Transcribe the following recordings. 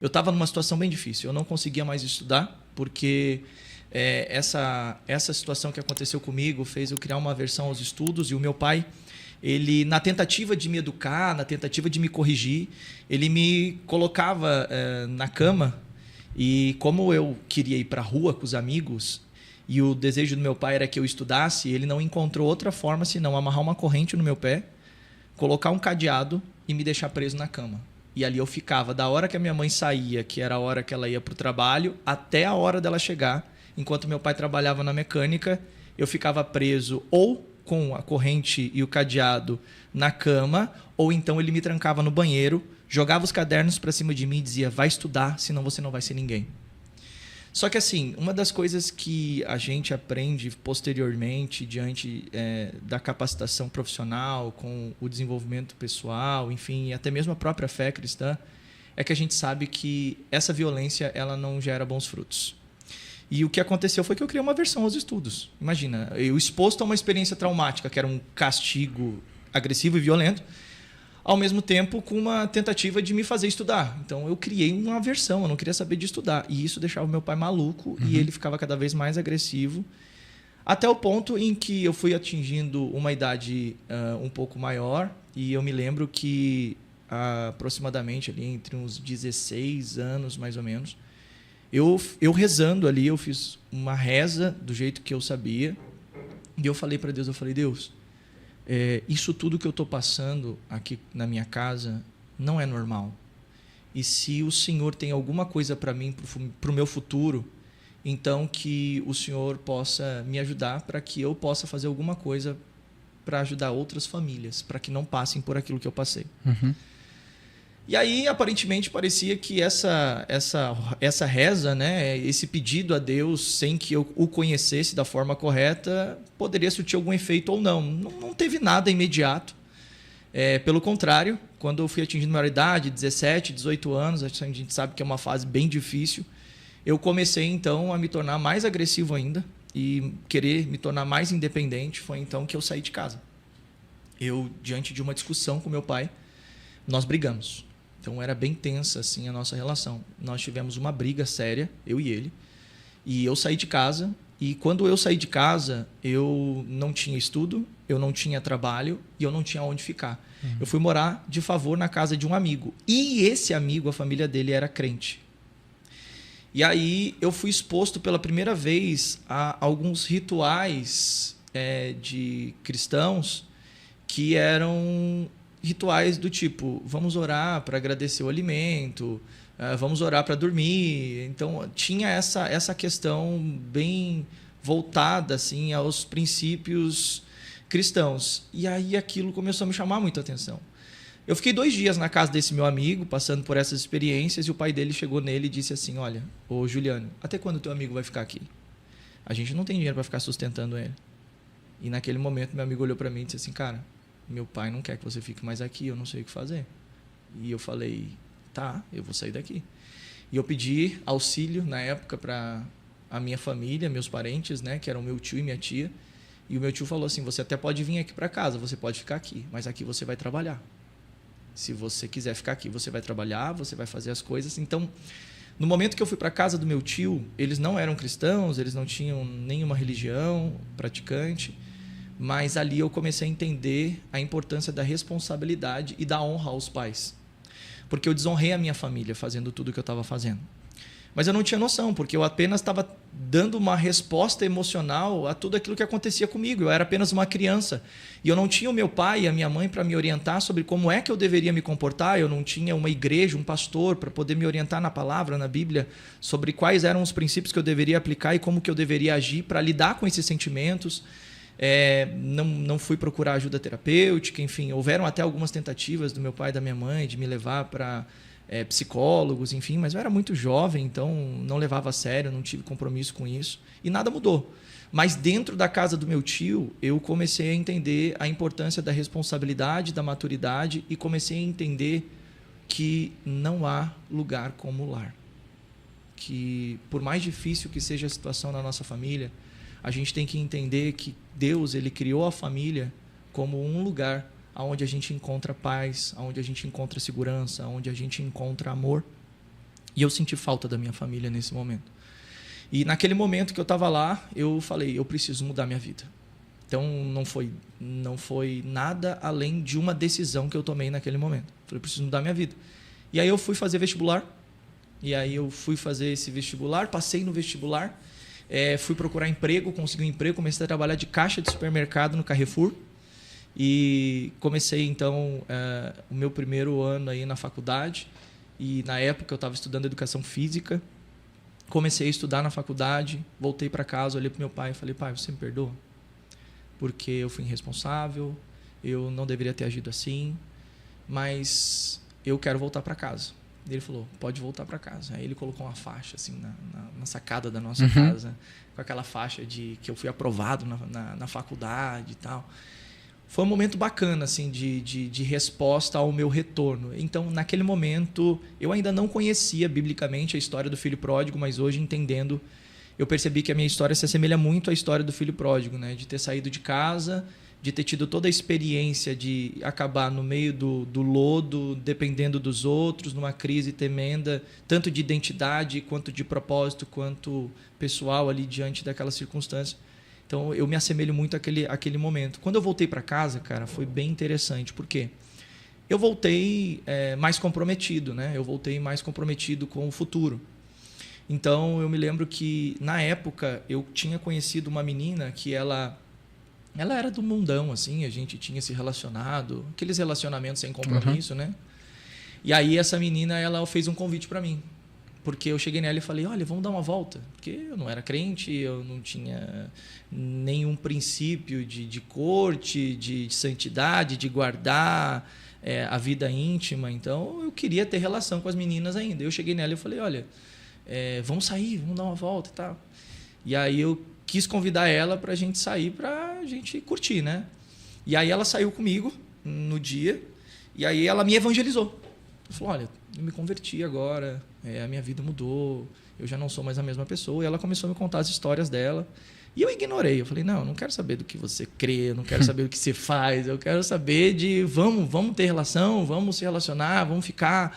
Eu estava numa situação bem difícil. Eu não conseguia mais estudar, porque essa situação que aconteceu comigo fez eu criar uma aversão aos estudos. E o meu pai, ele, na tentativa de me educar, na tentativa de me corrigir, ele me colocava na cama. E como eu queria ir para a rua com os amigos, e o desejo do meu pai era que eu estudasse, ele não encontrou outra forma senão amarrar uma corrente no meu pé, colocar um cadeado e me deixar preso na cama. E ali eu ficava da hora que a minha mãe saía, que era a hora que ela ia para o trabalho, até a hora dela chegar. Enquanto meu pai trabalhava na mecânica, eu ficava preso ou com a corrente e o cadeado na cama, ou então ele me trancava no banheiro, jogava os cadernos para cima de mim e dizia: vai estudar, senão você não vai ser ninguém. Só que assim, uma das coisas que a gente aprende posteriormente, diante da capacitação profissional, com o desenvolvimento pessoal, enfim, e até mesmo a própria fé cristã, é que a gente sabe que essa violência ela não gera bons frutos. E o que aconteceu foi que eu criei uma aversão aos estudos. Imagina, eu exposto a uma experiência traumática, que era um castigo agressivo e violento, ao mesmo tempo com uma tentativa de me fazer estudar. Então eu criei uma aversão, eu não queria saber de estudar. E isso deixava o meu pai maluco e ele ficava cada vez mais agressivo, até o ponto em que eu fui atingindo uma idade um pouco maior. E eu me lembro que aproximadamente ali entre uns 16 anos, mais ou menos, eu rezando ali, eu fiz uma reza do jeito que eu sabia. E eu falei para Deus, Deus, isso tudo que eu estou passando aqui na minha casa não é normal. E se o Senhor tem alguma coisa para mim, para o meu futuro, então que o Senhor possa me ajudar para que eu possa fazer alguma coisa para ajudar outras famílias, para que não passem por aquilo que eu passei. Uhum. E aí, aparentemente, parecia que essa reza, né, esse pedido a Deus, sem que eu o conhecesse da forma correta, poderia surtir algum efeito ou não. Não teve nada imediato. Pelo contrário, quando eu fui atingindo maioridade, 17, 18 anos, a gente sabe que é uma fase bem difícil, eu comecei, então, a me tornar mais agressivo ainda e querer me tornar mais independente. Foi então que eu saí de casa. Eu, diante de uma discussão com meu pai, nós brigamos. Então era bem tensa assim a nossa relação. Nós tivemos uma briga séria, eu e ele. E eu saí de casa. E quando eu saí de casa, eu não tinha estudo, eu não tinha trabalho e eu não tinha onde ficar. Eu fui morar de favor na casa de um amigo. E esse amigo, a família dele era crente. E aí eu fui exposto pela primeira vez a alguns rituais de cristãos que eram rituais do tipo: vamos orar para agradecer o alimento, vamos orar para dormir. Então tinha essa questão bem voltada assim aos princípios cristãos. E aí aquilo começou a me chamar muita atenção. Eu fiquei 2 dias na casa desse meu amigo, passando por essas experiências, e o pai dele chegou nele e disse assim: olha, ô Juliano, até quando teu amigo vai ficar aqui? A gente não tem dinheiro para ficar sustentando ele. E naquele momento meu amigo olhou para mim e disse assim: cara, meu pai não quer que você fique mais aqui, eu não sei o que fazer. E eu falei: tá, eu vou sair daqui. E eu pedi auxílio na época para a minha família, meus parentes, né, que eram meu tio e minha tia. E o meu tio falou assim: você até pode vir aqui para casa, você pode ficar aqui, mas aqui você vai trabalhar. Se você quiser ficar aqui, você vai trabalhar, você vai fazer as coisas. Então, no momento que eu fui para a casa do meu tio, eles não eram cristãos, eles não tinham nenhuma religião praticante, mas ali eu comecei a entender a importância da responsabilidade e da honra aos pais. Porque eu desonrei a minha família fazendo tudo o que eu estava fazendo. Mas eu não tinha noção, porque eu apenas estava dando uma resposta emocional a tudo aquilo que acontecia comigo. Eu era apenas uma criança. E eu não tinha o meu pai e a minha mãe para me orientar sobre como é que eu deveria me comportar. Eu não tinha uma igreja, um pastor para poder me orientar na palavra, na Bíblia, sobre quais eram os princípios que eu deveria aplicar e como que eu deveria agir para lidar com esses sentimentos. Não fui procurar ajuda terapêutica, enfim, houveram até algumas tentativas do meu pai e da minha mãe de me levar para psicólogos, enfim, mas eu era muito jovem, então não levava a sério, não tive compromisso com isso e nada mudou. Mas dentro da casa do meu tio, eu comecei a entender a importância da responsabilidade, da maturidade e comecei a entender que não há lugar como o lar. Que por mais difícil que seja a situação na nossa família, a gente tem que entender que Deus, ele criou a família como um lugar onde a gente encontra paz, onde a gente encontra segurança, onde a gente encontra amor. E eu senti falta da minha família nesse momento. E naquele momento que eu estava lá, eu falei, eu preciso mudar minha vida. Então, não foi nada além de uma decisão que eu tomei naquele momento. Eu falei, eu preciso mudar minha vida. E aí eu fui fazer vestibular. E aí eu fui fazer esse vestibular, passei no vestibular, fui procurar emprego, consegui um emprego, comecei a trabalhar de caixa de supermercado no Carrefour. E comecei, então, o meu primeiro ano aí na faculdade. E na época eu estava estudando educação física. Comecei a estudar na faculdade, voltei para casa, olhei para meu pai e falei, pai, você me perdoa? Porque eu fui irresponsável, eu não deveria ter agido assim, mas eu quero voltar para casa. Ele falou, pode voltar para casa. Aí ele colocou uma faixa assim na sacada da nossa casa, com aquela faixa de que eu fui aprovado na faculdade e tal. Foi um momento bacana assim, de resposta ao meu retorno. Então, naquele momento, eu ainda não conhecia biblicamente a história do filho pródigo, mas hoje, entendendo, eu percebi que a minha história se assemelha muito à história do filho pródigo, né? De ter saído de casa, de ter tido toda a experiência de acabar no meio do lodo, dependendo dos outros, numa crise tremenda, tanto de identidade, quanto de propósito, quanto pessoal ali diante daquela circunstância. Então, eu me assemelho muito àquele momento. Quando eu voltei para casa, cara, foi bem interessante. Por quê? Eu voltei mais comprometido, né? Eu voltei mais comprometido com o futuro. Então, eu me lembro que, na época, eu tinha conhecido uma menina que ela era do mundão, assim. A gente tinha se relacionado. Aqueles relacionamentos sem compromisso, né? E aí, essa menina, ela fez um convite para mim. Porque eu cheguei nela e falei, olha, vamos dar uma volta. Porque eu não era crente, eu não tinha nenhum princípio de corte, de santidade, de guardar a vida íntima. Então, eu queria ter relação com as meninas ainda. Eu cheguei nela e falei, olha, vamos sair, vamos dar uma volta e tal. E aí eu quis convidar ela para a gente sair, para a gente curtir, né? E aí ela saiu comigo no dia, e aí ela me evangelizou. Ela falou, olha, eu me converti agora, a minha vida mudou, eu já não sou mais a mesma pessoa. E ela começou a me contar as histórias dela. E eu ignorei. Eu falei, não, eu não quero saber do que você crê, eu não quero saber do que você faz, eu quero saber de vamos ter relação, vamos se relacionar, vamos ficar.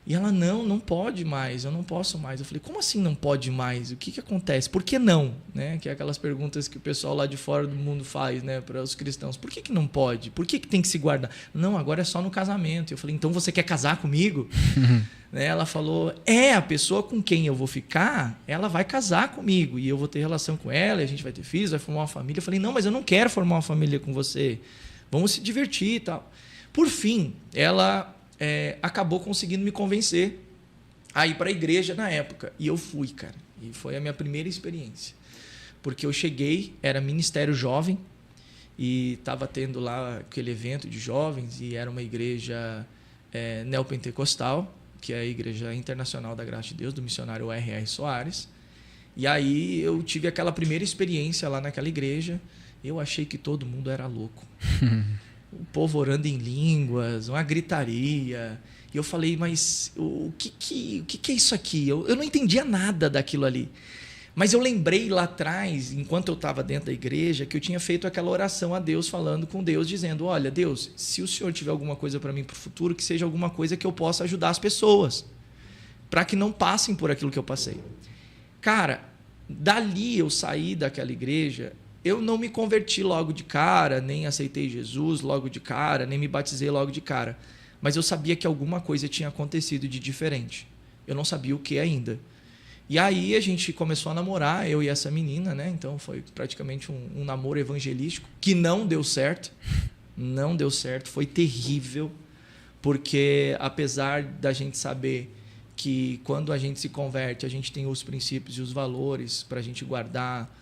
E ela, não pode mais, eu não posso mais. Eu falei, como assim não pode mais? O que acontece? Por que não? Né? Que é aquelas perguntas que o pessoal lá de fora do mundo faz, né, para os cristãos. Por que não pode? Por que tem que se guardar? Não, agora é só no casamento. Eu falei, então você quer casar comigo? Né? Ela falou, a pessoa com quem eu vou ficar, ela vai casar comigo. E eu vou ter relação com ela, e a gente vai ter filhos, vai formar uma família. Eu falei, não, mas eu não quero formar uma família com você. Vamos se divertir e tal. Por fim, ela... acabou conseguindo me convencer a ir para a igreja na época. E eu fui, cara. E foi a minha primeira experiência. Porque eu cheguei, era Ministério Jovem, e estava tendo lá aquele evento de jovens, e era uma igreja neopentecostal, que é a Igreja Internacional da Graça de Deus, do missionário R.R. Soares. E aí eu tive aquela primeira experiência lá naquela igreja. Eu achei que todo mundo era louco. O povo orando em línguas, uma gritaria. E eu falei, mas o que é isso aqui? Eu não entendia nada daquilo ali. Mas eu lembrei lá atrás, enquanto eu estava dentro da igreja, que eu tinha feito aquela oração a Deus, falando com Deus, dizendo, olha, Deus, se o Senhor tiver alguma coisa para mim para o futuro, que seja alguma coisa que eu possa ajudar as pessoas, para que não passem por aquilo que eu passei. Cara, dali eu saí daquela igreja... Eu não me converti logo de cara, nem aceitei Jesus logo de cara, nem me batizei logo de cara. Mas eu sabia que alguma coisa tinha acontecido de diferente. Eu não sabia o que ainda. E aí a gente começou a namorar, eu e essa menina, né? Então foi praticamente um namoro evangelístico, que não deu certo. Não deu certo, foi terrível. Porque apesar da gente saber que quando a gente se converte, a gente tem os princípios e os valores para a gente guardar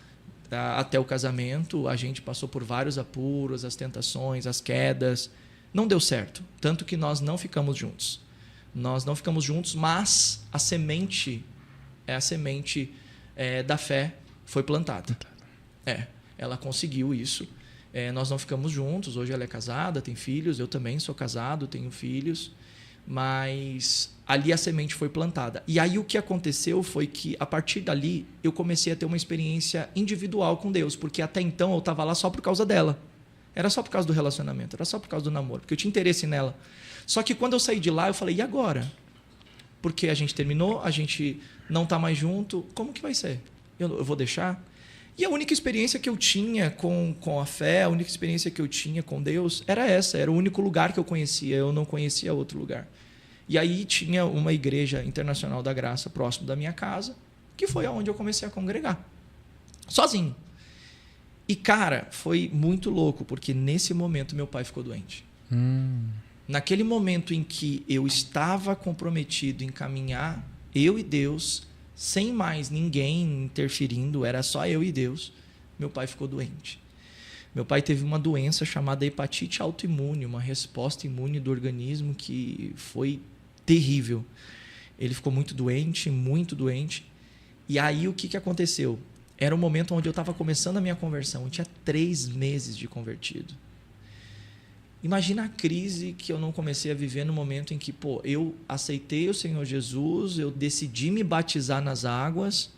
até o casamento, a gente passou por vários apuros, as tentações, as quedas. Não deu certo. Tanto que nós não ficamos juntos. Nós não ficamos juntos, mas a semente da fé foi plantada. Ela conseguiu isso. Nós não ficamos juntos. Hoje ela é casada, tem filhos. Eu também sou casado, tenho filhos. Mas ali a semente foi plantada. E aí o que aconteceu foi que, a partir dali, eu comecei a ter uma experiência individual com Deus, porque até então eu estava lá só por causa dela. Era só por causa do relacionamento, era só por causa do namoro, porque eu tinha interesse nela. Só que quando eu saí de lá, eu falei, e agora? porque a gente terminou, a gente não está mais junto, como que vai ser? Eu vou deixar? E a única experiência que eu tinha com a fé, a única experiência que eu tinha com Deus era essa, era o único lugar que eu conhecia, eu não conhecia outro lugar. E aí tinha uma igreja internacional da graça próximo da minha casa, que foi aonde eu comecei a congregar, sozinho. E, cara, foi muito louco, porque nesse momento meu pai ficou doente. Naquele momento em que eu estava comprometido em caminhar, eu e Deus, sem mais ninguém interferindo, era só eu e Deus, meu pai ficou doente. Meu pai teve uma doença chamada hepatite autoimune, uma resposta imune do organismo que foi terrível. Ele ficou muito doente, muito doente. E aí o que aconteceu? Era o momento onde eu estava começando a minha conversão. Eu tinha 3 meses de convertido. Imagina a crise que eu não comecei a viver no momento em que, eu aceitei o Senhor Jesus, eu decidi me batizar nas águas,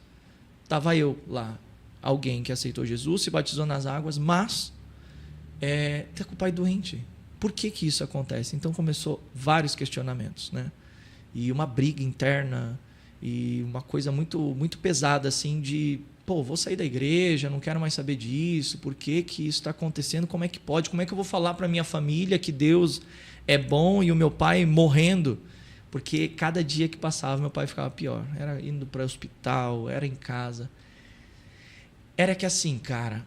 estava eu lá, alguém que aceitou Jesus, se batizou nas águas, mas está com o pai doente. Por que isso acontece? Então começou vários questionamentos, né? E uma briga interna e uma coisa muito, muito pesada assim de vou sair da igreja, não quero mais saber disso, por que isso está acontecendo, como é que pode, como é que eu vou falar para minha família que Deus é bom e o meu pai morrendo? Porque cada dia que passava meu pai ficava pior, era indo para o hospital, era em casa. Era que assim, cara,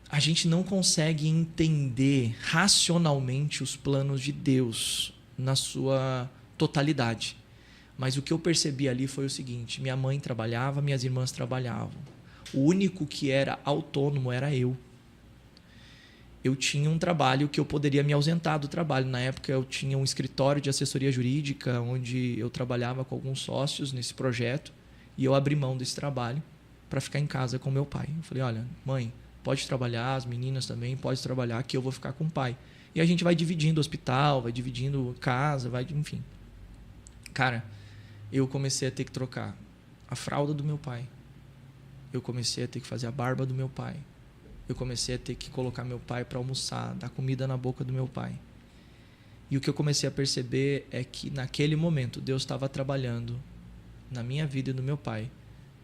a gente não consegue entender racionalmente os planos de Deus na sua totalidade. Mas o que eu percebi ali foi o seguinte, minha mãe trabalhava, minhas irmãs trabalhavam. O único que era autônomo era eu. Eu tinha um trabalho que eu poderia me ausentar do trabalho. Na época eu tinha um escritório de assessoria jurídica, onde eu trabalhava com alguns sócios nesse projeto, e eu abri mão desse trabalho para ficar em casa com meu pai. Eu falei, olha, mãe, pode trabalhar, as meninas também podem trabalhar, que eu vou ficar com o pai. E a gente vai dividindo o hospital, vai dividindo casa, enfim. Cara, eu comecei a ter que trocar a fralda do meu pai. Eu comecei a ter que fazer a barba do meu pai. Eu comecei a ter que colocar meu pai para almoçar, dar comida na boca do meu pai. E o que eu comecei a perceber é que naquele momento Deus estava trabalhando na minha vida e no meu pai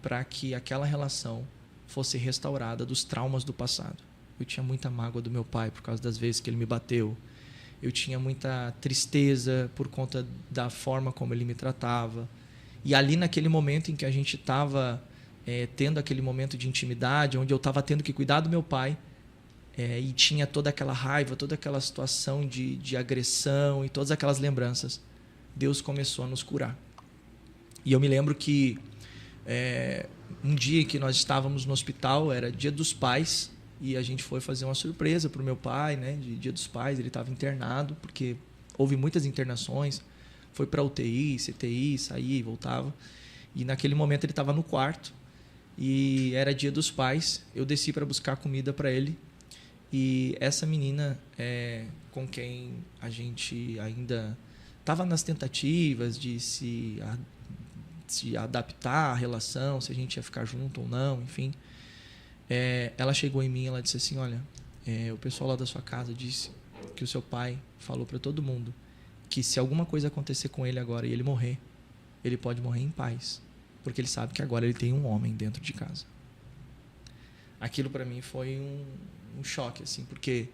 para que aquela relação fosse restaurada dos traumas do passado. Eu tinha muita mágoa do meu pai por causa das vezes que ele me bateu. Eu tinha muita tristeza por conta da forma como ele me tratava. E ali naquele momento em que a gente estava tendo aquele momento de intimidade, onde eu estava tendo que cuidar do meu pai, e tinha toda aquela raiva, toda aquela situação de agressão e todas aquelas lembranças, Deus começou a nos curar. E eu me lembro que um dia que nós estávamos no hospital, era Dia dos Pais, e a gente foi fazer uma surpresa para o meu pai, né, de Dia dos Pais. Ele estava internado, porque houve muitas internações, foi para UTI, CTI, saía e voltava. E naquele momento ele estava no quarto, e era Dia dos Pais. Eu desci para buscar comida para ele, e essa menina com quem a gente ainda estava nas tentativas de se adaptar à relação, se a gente ia ficar junto ou não, enfim. Ela chegou em mim e ela disse assim, olha, o pessoal lá da sua casa disse que o seu pai falou para todo mundo que se alguma coisa acontecer com ele agora e ele morrer, ele pode morrer em paz, porque ele sabe que agora ele tem um homem dentro de casa. Aquilo para mim foi um choque, assim, porque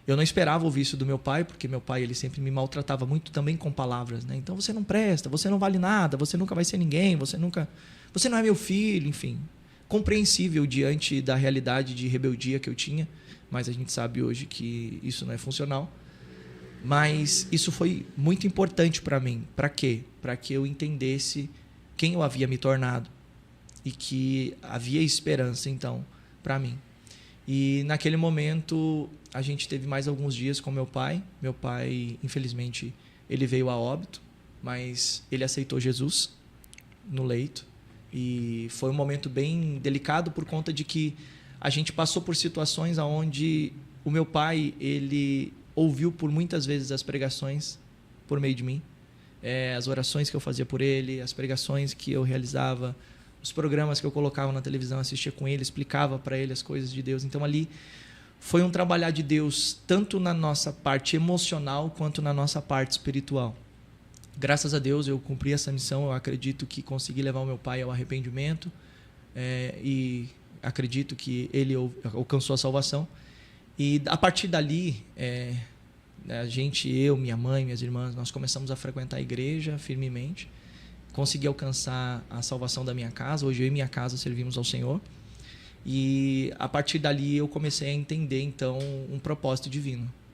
eu não esperava ouvir isso do meu pai, porque meu pai ele sempre me maltratava muito também com palavras, né? Então você não presta, você não vale nada, você nunca vai ser ninguém, você não é meu filho, enfim. Compreensível diante da realidade de rebeldia que eu tinha, mas a gente sabe hoje que isso não é funcional. Mas isso foi muito importante para mim. Para quê? Para que eu entendesse quem eu havia me tornado e que havia esperança, então, para mim. E naquele momento a gente teve mais alguns dias com meu pai. Meu pai, infelizmente, ele veio a óbito, mas ele aceitou Jesus no leito. E foi um momento bem delicado por conta de que a gente passou por situações onde o meu pai ele ouviu por muitas vezes as pregações por meio de mim, as orações que eu fazia por ele, as pregações que eu realizava, os programas que eu colocava na televisão, assistia com ele, explicava para ele as coisas de Deus. Então ali foi um trabalhar de Deus tanto na nossa parte emocional quanto na nossa parte espiritual. Graças a Deus eu cumpri essa missão. Eu acredito que consegui levar o meu pai ao arrependimento, e acredito que ele alcançou a salvação. E a partir dali, a gente, eu, minha mãe, minhas irmãs, nós começamos a frequentar a igreja firmemente. Consegui alcançar a salvação da minha casa. Hoje eu e minha casa servimos ao Senhor. E a partir dali eu comecei a entender então um propósito divino.